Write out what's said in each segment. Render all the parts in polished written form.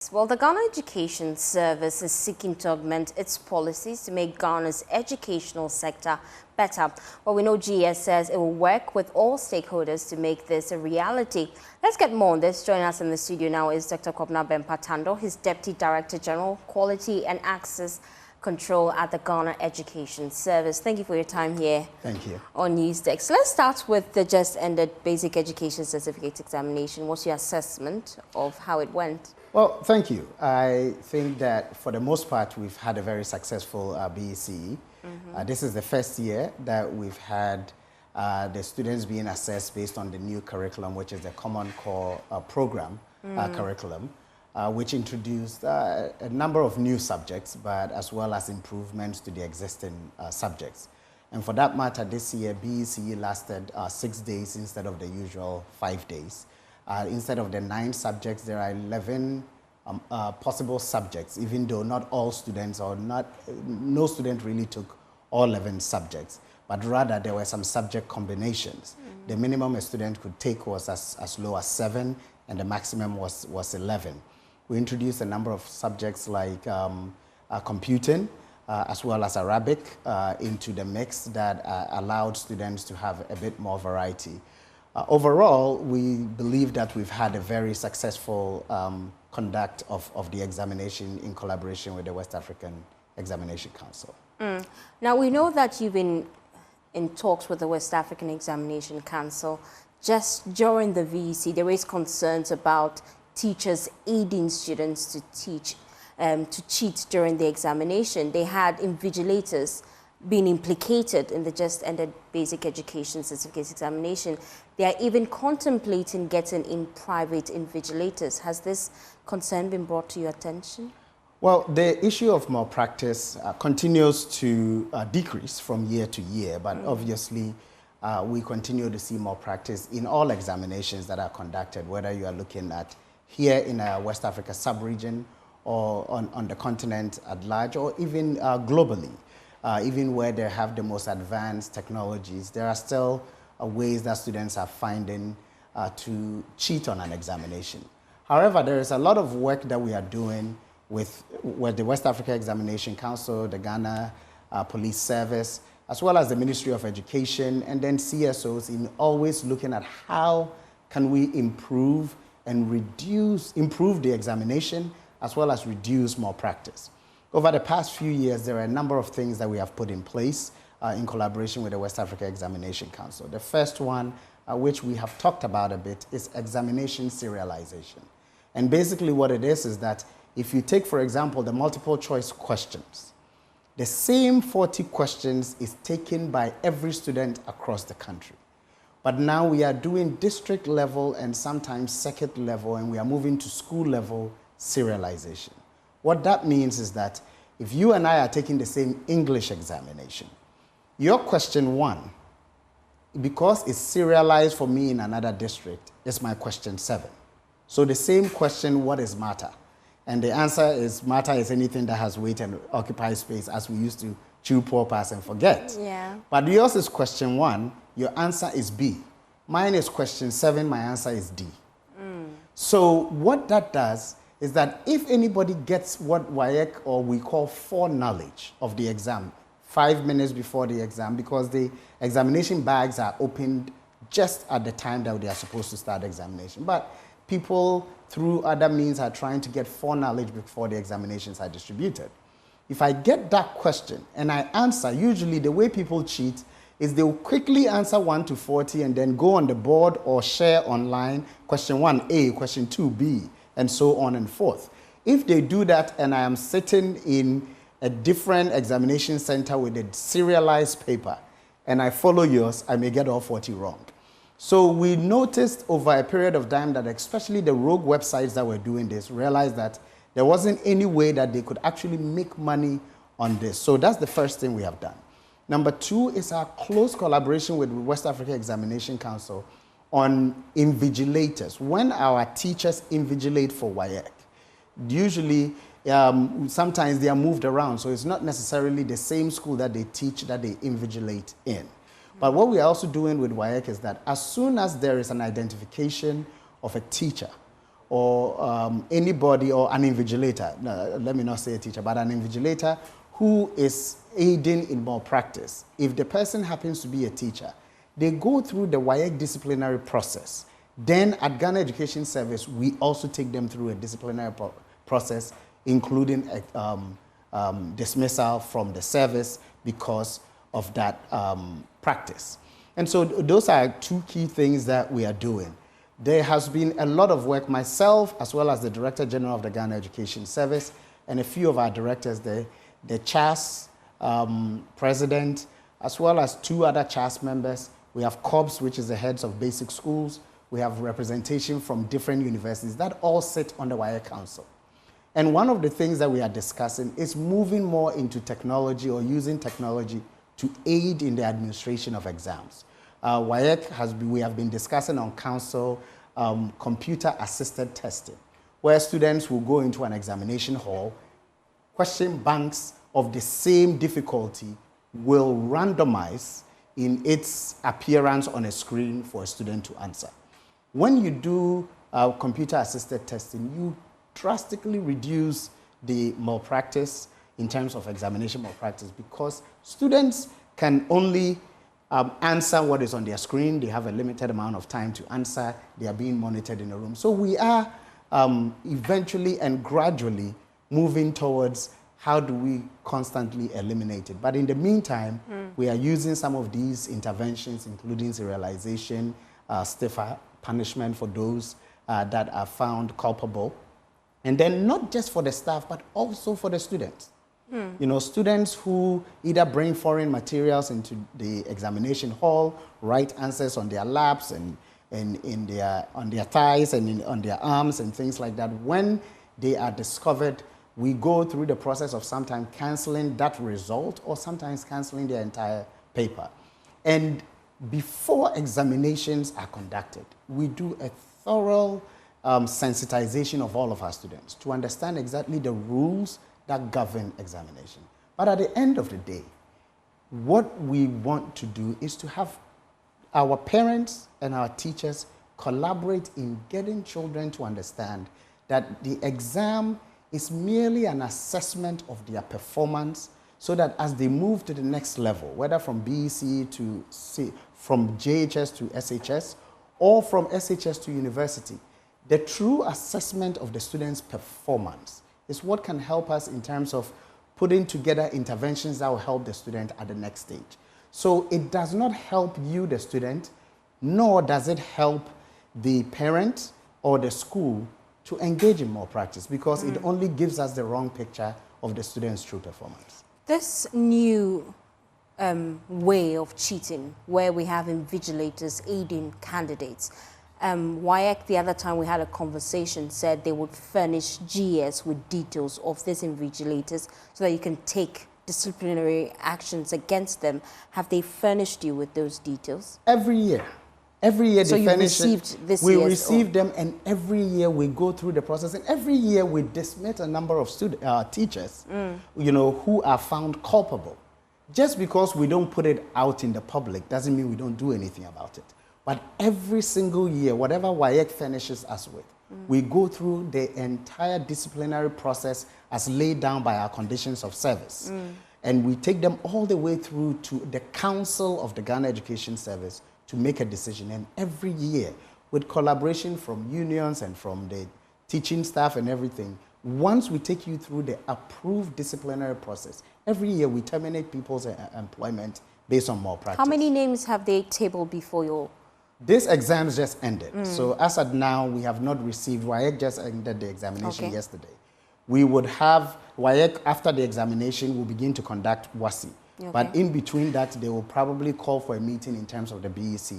Yes, well, the Ghana Education Service is seeking to augment its policies to make Ghana's educational sector better. Well, we know GES says it will work with all stakeholders to make this a reality. Let's get more on this. Joining us in the studio now is Dr. Kwabena Bempatando, his Deputy Director General, Quality and Access Control at the Ghana Education Service. Thank you for your time here. Thank you. On Newsdesk. So let's start with the just ended Basic Education Certificate examination. What's your assessment of how it went? Well, thank you. I think that for the most part, we've had a very successful BECE. This is the first year that we've had the students being assessed based on the new curriculum, which is the Common Core program curriculum, which introduced a number of new subjects, but as well as improvements to the existing subjects. And for that matter, this year, BECE lasted 6 days instead of the usual 5 days. Instead of the 9 subjects, there are 11 possible subjects, even though not all students or no student really took all 11 subjects, but rather there were some subject combinations. The minimum a student could take was as low as 7, and the maximum was 11. We introduced a number of subjects like computing, as well as Arabic into the mix that allowed students to have a bit more variety. Overall, we believe that we've had a very successful conduct of the examination in collaboration with the West African Examination Council. Now, we know that you've been in talks with the West African Examination Council. Just during the VEC, there is concerns about teachers aiding students to cheat during the examination. They had invigilators being implicated in the just ended Basic Education Certificate examination. They are even contemplating getting in private invigilators. Has this concern been brought to your attention? Well, the issue of malpractice continues to decrease from year to year, but obviously we continue to see malpractice in all examinations that are conducted, whether you are looking at here in a West Africa sub-region or on the continent at large, or even globally. Even where they have the most advanced technologies, there are still ways that students are finding to cheat on an examination. However, there is a lot of work that we are doing with the West Africa Examination Council, the Ghana Police Service, as well as the Ministry of Education, and then CSOs, in always looking at how can we improve and improve the examination, as well as reduce malpractice. Over the past few years, there are a number of things that we have put in place in collaboration with the West Africa Examination Council. The first one, which we have talked about a bit, is examination serialization. And basically what it is that if you take, for example, the multiple choice questions, the same 40 questions is taken by every student across the country. But now we are doing district level and sometimes circuit level, and we are moving to school level serialization. What that means is that if you and I are taking the same English examination, your question 1, because it's serialized for me in another district, is my question 7. So the same question, what is matter? And the answer is matter is anything that has weight and occupies space, as we used to chew, pour, pass, and forget. Yeah. But yours is question 1, your answer is B. Mine is question 7, my answer is D. So what that does is that if anybody gets what WAEC or we call foreknowledge of the exam 5 minutes before the exam, because the examination bags are opened just at the time that they are supposed to start the examination. But people, through other means, are trying to get foreknowledge before the examinations are distributed. If I get that question and I answer, usually the way people cheat is they will quickly answer 1 to 40 and then go on the board or share online, question 1 A, question 2 B, and so on and forth. If they do that and I am sitting in a different examination center with a serialized paper and I follow yours, I may get all 40 wrong. So we noticed over a period of time that especially the rogue websites that were doing this realized that there wasn't any way that they could actually make money on this. So that's the first thing we have done. Number 2 is our close collaboration with West Africa Examination Council on invigilators. When our teachers invigilate for WAEC, usually sometimes they are moved around, so it's not necessarily the same school that they teach that they invigilate in. But what we are also doing with WAEC is that as soon as there is an identification of a teacher or anybody or an invigilator, no, let me not say a teacher, but an invigilator who is aiding in malpractice, if the person happens to be a teacher, they go through the WAEC disciplinary process. Then at Ghana Education Service, we also take them through a disciplinary process, including dismissal from the service because of that practice. And so those are two key things that we are doing. There has been a lot of work, myself as well as the Director General of the Ghana Education Service and a few of our directors, the CHAS president, as well as two other CHAS members. We have COBS, which is the heads of basic schools. We have representation from different universities that all sit on the WAEC Council. And one of the things that we are discussing is moving more into technology or using technology to aid in the administration of exams. WAEC we have been discussing on council computer-assisted testing, where students will go into an examination hall, question banks of the same difficulty will randomize in its appearance on a screen for a student to answer. When you do computer-assisted testing, you drastically reduce the malpractice in terms of examination malpractice because students can only answer what is on their screen. They have a limited amount of time to answer. They are being monitored in a room. So we are eventually and gradually moving towards how do we constantly eliminate it. But in the meantime, we are using some of these interventions, including serialization, stiffer punishment for those that are found culpable. And then not just for the staff, but also for the students. You know, students who either bring foreign materials into the examination hall, write answers on their laps and on their thighs and on their arms and things like that. When they are discovered, we go through the process of sometimes canceling that result or sometimes canceling their entire paper. And before examinations are conducted, we do a thorough sensitization of all of our students to understand exactly the rules that govern examination. But at the end of the day, what we want to do is to have our parents and our teachers collaborate in getting children to understand that the exam is merely an assessment of their performance so that as they move to the next level, whether from BEC to from JHS to SHS or from SHS to university, the true assessment of the student's performance is what can help us in terms of putting together interventions that will help the student at the next stage. So it does not help you, the student, nor does it help the parent or the school to engage in malpractice because it only gives us the wrong picture of the student's true performance. This new way of cheating, where we have invigilators aiding candidates, WAEC, the other time we had a conversation, said they would furnish GES with details of these invigilators so that you can take disciplinary actions against them. Have they furnished you with those details? Every year. Every year so they furnish this we receive them, and every year we go through the process, and every year we dismiss a number of teachers, you know, who are found culpable. Just because we don't put it out in the public doesn't mean we don't do anything about it. But every single year, whatever WAEC furnishes us with, we go through the entire disciplinary process as laid down by our conditions of service. And we take them all the way through to the Council of the Ghana Education Service to make a decision. And every year, with collaboration from unions and from the teaching staff and everything, once we take you through the approved disciplinary process, every year we terminate people's employment based on malpractice. How many names have they tabled before your... This exams just ended. So as at now, we have not received, WAEC just ended the examination yesterday. We would have, WAEC after the examination will begin to conduct WASI. But in between that, they will probably call for a meeting in terms of the BEC.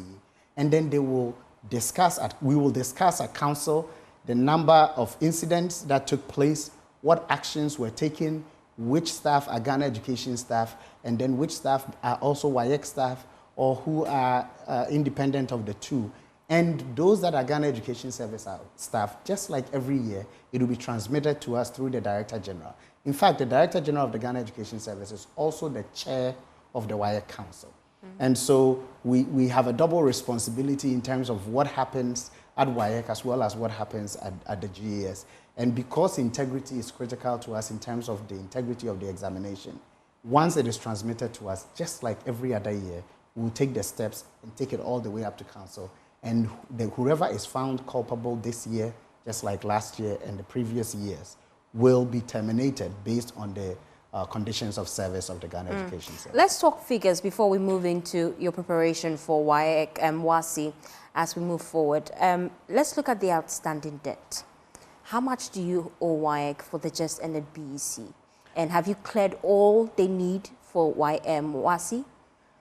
And then they will discuss, we will discuss at council the number of incidents that took place, what actions were taken, which staff are Ghana Education staff, and then which staff are also WAEC staff, or who are independent of the two. And those that are Ghana Education Service staff, just like every year, it will be transmitted to us through the Director General. In fact, the Director General of the Ghana Education Service is also the chair of the WAEC Council. And so we have a double responsibility in terms of what happens at WAEC as well as what happens at the GES. And because integrity is critical to us in terms of the integrity of the examination, once it is transmitted to us, just like every other year, we'll take the steps and take it all the way up to council. And whoever is found culpable this year, just like last year and the previous years, will be terminated based on the conditions of service of the Ghana Education Service. Let's talk figures before we move into your preparation for WAEC and WASI as we move forward. Let's look at the outstanding debt. How much do you owe WAEC for the just ended BEC? And have you cleared all they need for WASI?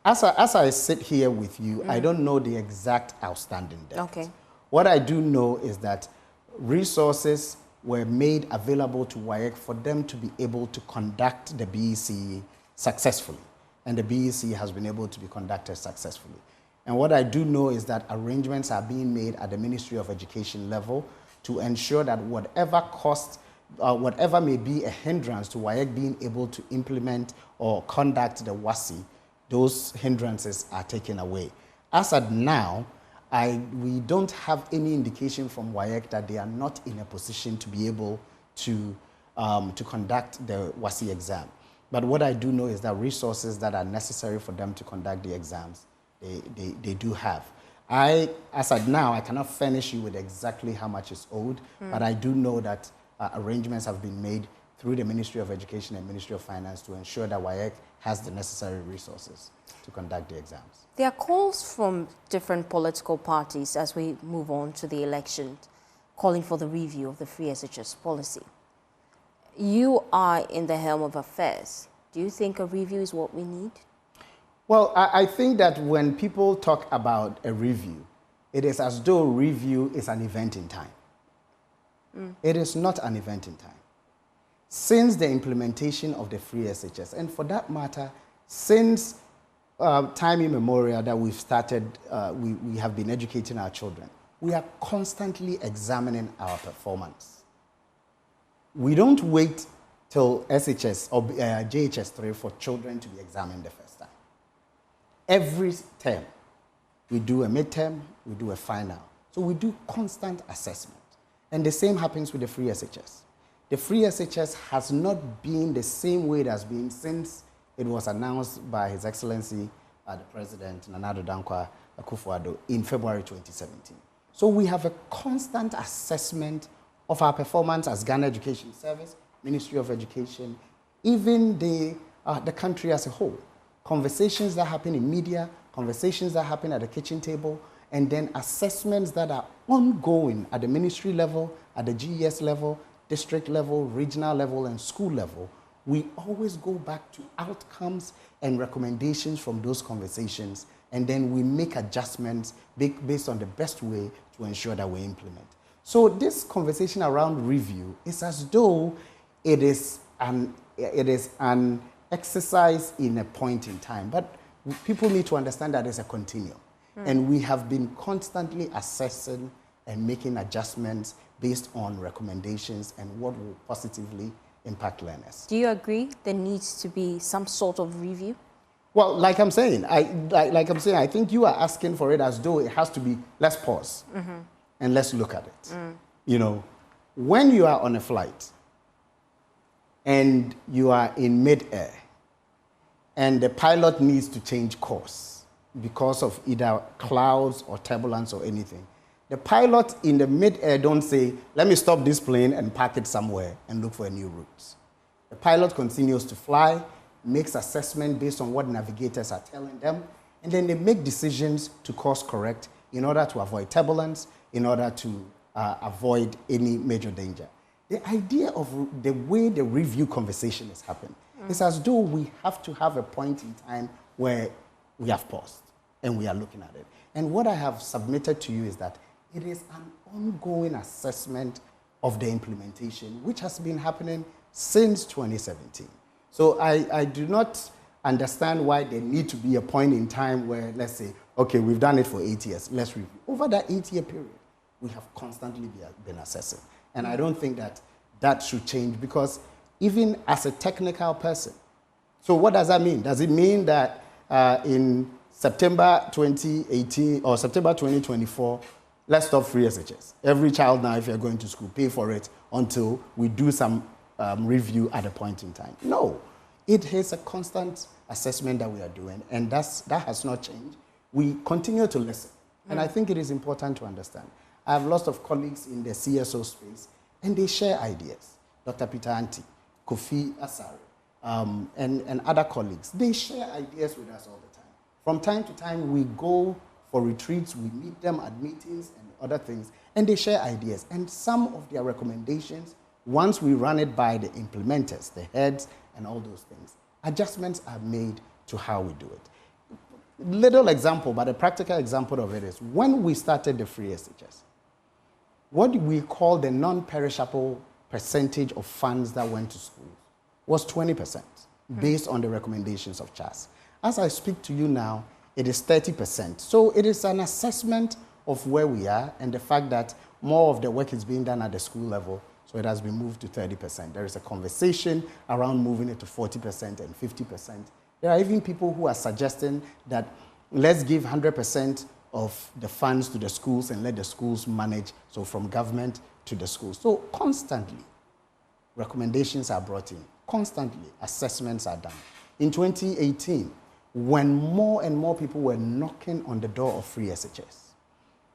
As I sit here with you, I don't know the exact outstanding debt. Okay. What I do know is that resources were made available to WAEC for them to be able to conduct the BEC successfully. And the BEC has been able to be conducted successfully. And what I do know is that arrangements are being made at the Ministry of Education level to ensure that whatever cost, whatever may be a hindrance to WAEC being able to implement or conduct the WASI, those hindrances are taken away. As of now, we don't have any indication from WAEC that they are not in a position to be able to conduct the WASI exam. But what I do know is that resources that are necessary for them to conduct the exams, they do have. As of now, I cannot furnish you with exactly how much is owed, but I do know that arrangements have been made through the Ministry of Education and Ministry of Finance to ensure that WAEC has the necessary resources to conduct the exams. There are calls from different political parties as we move on to the election, calling for the review of the free SHS policy. You are in the helm of affairs. Do you think a review is what we need? Well, I think that when people talk about a review, it is as though review is an event in time. It is not an event in time. Since the implementation of the free SHS, and for that matter, since time immemorial that we've started, we have been educating our children, we are constantly examining our performance. We don't wait till SHS or JHS 3 for children to be examined the first time. Every term, we do a midterm, we do a final. So we do constant assessment. And the same happens with the free SHS. The free SHS has not been the same way it has been since it was announced by His Excellency, the President, Nana Addo Dankwa Akufo-Addo, in February 2017. So we have a constant assessment of our performance as Ghana Education Service, Ministry of Education, even the country as a whole. Conversations that happen in media, conversations that happen at the kitchen table, and then assessments that are ongoing at the ministry level, at the GES level, district level, regional level, and school level. We always go back to outcomes and recommendations from those conversations, and then we make adjustments based on the best way to ensure that we implement. So this conversation around review is as though it is an exercise in a point in time, but people need to understand that it's a continuum. And we have been constantly assessing and making adjustments based on recommendations and what will positively impact learners. Do you agree there needs to be some sort of review? Well, like I'm saying, I think you are asking for it as though it has to be, let's pause and let's look at it. You know, when you are on a flight and you are in mid-air and the pilot needs to change course because of either clouds or turbulence or anything, the pilot in the mid-air don't say, let me stop this plane and park it somewhere and look for a new route. The pilot continues to fly, makes assessment based on what navigators are telling them, and then they make decisions to course correct in order to avoid turbulence, in order to avoid any major danger. The idea of the way the review conversation is happening is as though we have to have a point in time where we have paused and we are looking at it. And what I have submitted to you is that it is an ongoing assessment of the implementation, which has been happening since 2017. So I do not understand why there need to be a point in time where, let's say, okay, we've done it for 8 years, let's review. Over that 8-year period, we have constantly been assessing. And I don't think that that should change, because even as a technical person, so what does that mean? Does it mean that in September 2018 or September 2024, let's stop free SHS. Every child now, if you're going to school, pay for it until we do some review at a point in time. No, it is a constant assessment that we are doing, and that has not changed. We continue to listen, and I think it is important to understand. I have lots of colleagues in the CSO space, and they share ideas. Dr. Peter Anti, Kofi Asare, and other colleagues, they share ideas with us all the time. From time to time, we go for retreats, we meet them at meetings and other things, and they share ideas. And some of their recommendations, once we run it by the implementers, the heads, and all those things, adjustments are made to how we do it. Little example, but a practical example of it is when we started the free SHS, what we call the non-perishable percentage of funds that went to schools was 20%, based on the recommendations of CHAS. As I speak to you now, it is 30%. So it is an assessment of where we are and the fact that more of the work is being done at the school level, so it has been moved to 30%. There is a conversation around moving it to 40% and 50%. There are even people who are suggesting that let's give 100% of the funds to the schools and let the schools manage, so from government to the schools. So constantly, recommendations are brought in. Constantly, assessments are done. In 2018, when more and more people were knocking on the door of free SHS,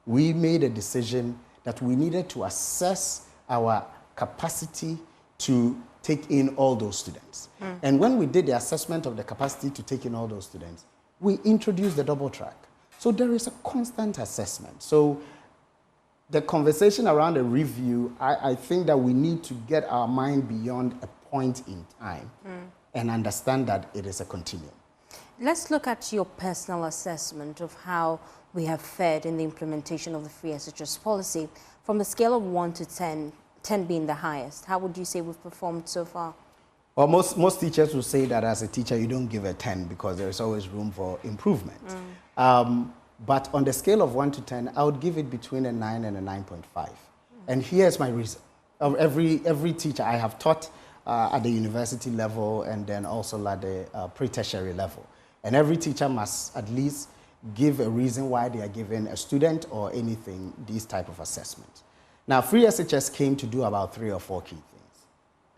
we made a decision that we needed to assess our capacity to take in all those students. And when we did the assessment of the capacity to take in all those students, we introduced the double track. So there is a constant assessment. So the conversation around a review, I think that we need to get our mind beyond a point in time and understand that it is a continuum. Let's look at your personal assessment of how we have fared in the implementation of the free SHS policy. From a scale of 1 to 10, 10 being the highest, how would you say we've performed so far? Well, most teachers will say that as a teacher, you don't give a 10 because there's always room for improvement. But on the scale of 1 to 10, I would give it between a 9 and a 9.5. And here's my reason. Of every teacher I have taught at the university level and then also at the pre-tertiary level. And every teacher must at least give a reason why they are giving a student or anything these type of assessments. Now, free SHS came to do about 3 or 4 key things: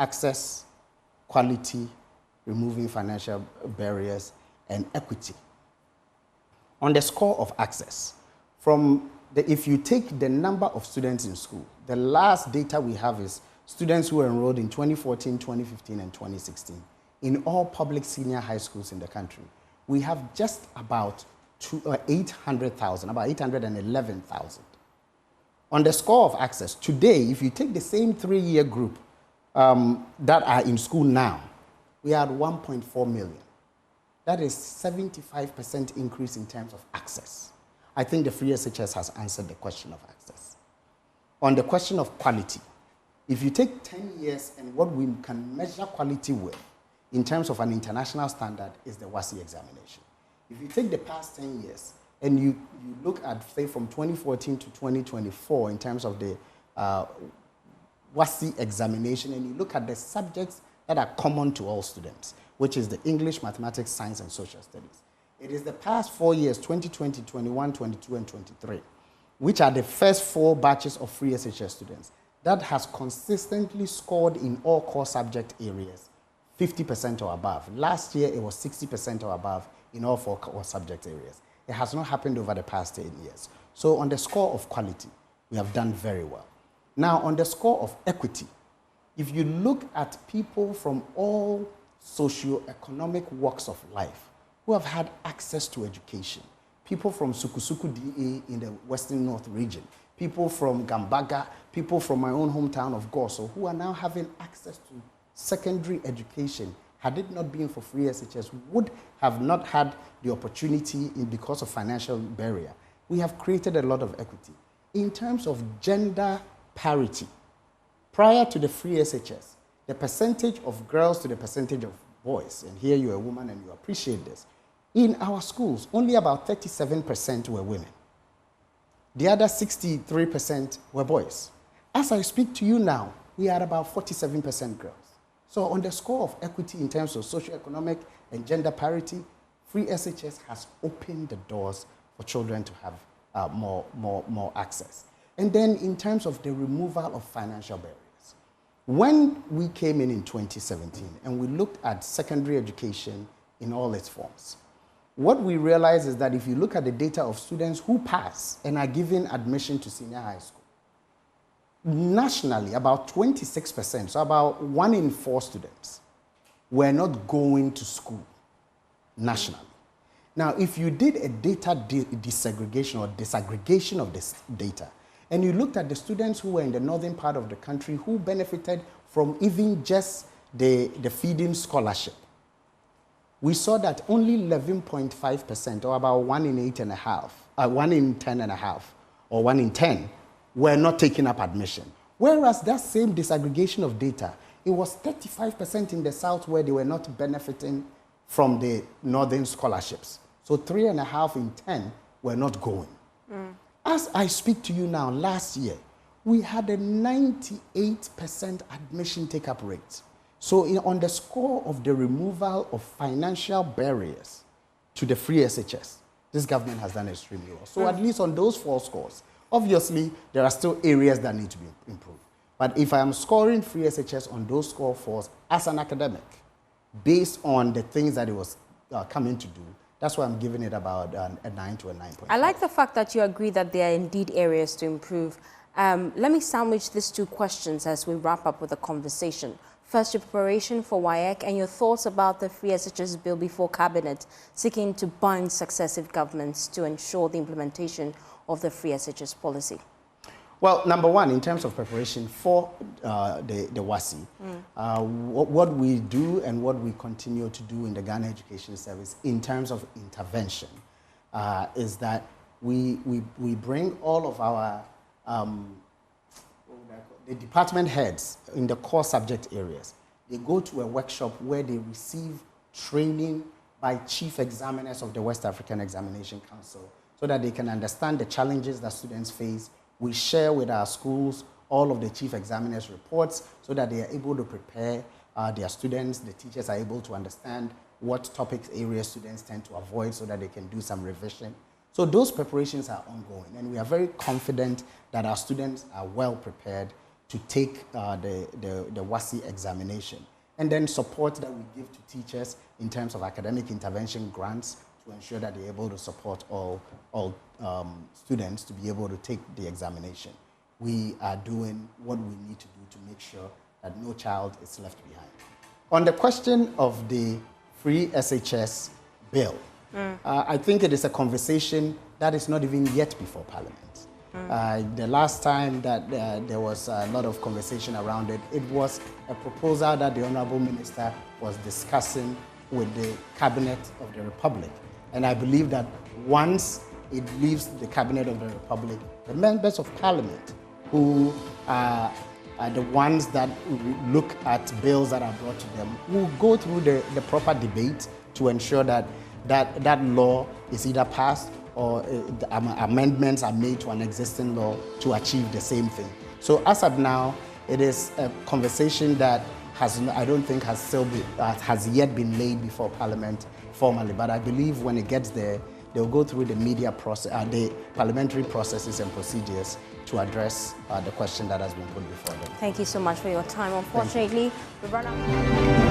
access, quality, removing financial barriers, and equity. On the score of access, if you take the number of students in school, the last data we have is students who were enrolled in 2014, 2015, and 2016 in all public senior high schools in the country. We have just about 800,000, about 811,000. On the score of access, today, if you take the same 3-year group that are in school now, we are at 1.4 million. That is 75% increase in terms of access. I think the free SHS has answered the question of access. On the question of quality, if you take 10 years and what we can measure quality with in terms of an international standard is the WASI examination. If you take the past 10 years and you look at, say, from 2014 to 2024 in terms of the WASI examination, and you look at the subjects that are common to all students, which is the English, Mathematics, Science, and Social Studies. It is the past 4 years, 2020, 21, 22, and 23, which are the first 4 batches of free SHS students, that has consistently scored in all core subject areas 50% or above. Last year, it was 60% or above in all 4 core subject areas. It has not happened over the past 10 years. So on the score of quality, we have done very well. Now, on the score of equity, if you look at people from all socio-economic walks of life who have had access to education, people from Sukusuku DA in the Western North region, people from Gambaga, people from my own hometown of Goso, who are now having access to secondary education, had it not been for free SHS, would have not had the opportunity because of financial barrier. We have created a lot of equity. In terms of gender parity, prior to the free SHS, the percentage of girls to the percentage of boys, and here you're a woman and you appreciate this, in our schools, only about 37% were women. The other 63% were boys. As I speak to you now, we are about 47% girls. So on the score of equity in terms of socioeconomic and gender parity, free SHS has opened the doors for children to have more access. And then in terms of the removal of financial barriers, when we came in 2017 and we looked at secondary education in all its forms, what we realized is that if you look at the data of students who pass and are given admission to senior high school, nationally, about 26%, so about 1 in 4 students, were not going to school nationally. Now, if you did a data desegregation or disaggregation of this data, and you looked at the students who were in the northern part of the country who benefited from even just the feeding scholarship, we saw that only 11.5%, or about 1 in 8.5, 1 in 10.5, or 1 in 10, were not taking up admission. Whereas that same disaggregation of data, it was 35% in the South where they were not benefiting from the northern scholarships. So 3.5 in 10 were not going. As I speak to you now, last year, we had a 98% admission take-up rate. So on the score of the removal of financial barriers to the free SHS, this government has done extremely well. So at least on those 4 scores, obviously, there are still areas that need to be improved. But if I am scoring free SHS on those score 4s as an academic, based on the things that it was coming to do, that's why I'm giving it about a 9 to a 9.5. I like the fact that you agree that there are indeed areas to improve. Let me sandwich these 2 questions as we wrap up with the conversation. First, your preparation for WAEC and your thoughts about the free SHS bill before Cabinet, seeking to bind successive governments to ensure the implementation of the free SHS policy. Well, number one, in terms of preparation for the WASI, what we do and what we continue to do in the Ghana Education Service in terms of intervention is that we bring all of our the department heads in the core subject areas. They go to a workshop where they receive training by chief examiners of the West African Examination Council so that they can understand the challenges that students face. We share with our schools all of the chief examiners' reports so that they are able to prepare their students. The teachers are able to understand what topics, areas students tend to avoid so that they can do some revision. So those preparations are ongoing, and we are very confident that our students are well prepared to take the WASI examination. And then support that we give to teachers in terms of academic intervention grants to ensure that they're able to support all students to be able to take the examination. We are doing what we need to do to make sure that no child is left behind. On the question of the free SHS bill, I think it is a conversation that is not even yet before Parliament. The last time that there was a lot of conversation around it, it was a proposal that the Honorable Minister was discussing with the Cabinet of the Republic. And I believe that once it leaves the Cabinet of the Republic, the members of Parliament who are the ones that look at bills that are brought to them will go through the proper debate to ensure that that law is either passed or amendments are made to an existing law to achieve the same thing. So as of now, it is a conversation that I don't think has yet been laid before Parliament formally, but I believe when it gets there, they'll go through the media process, the parliamentary processes and procedures to address the question that has been put before them. Thank you so much for your time. Unfortunately, we've run out.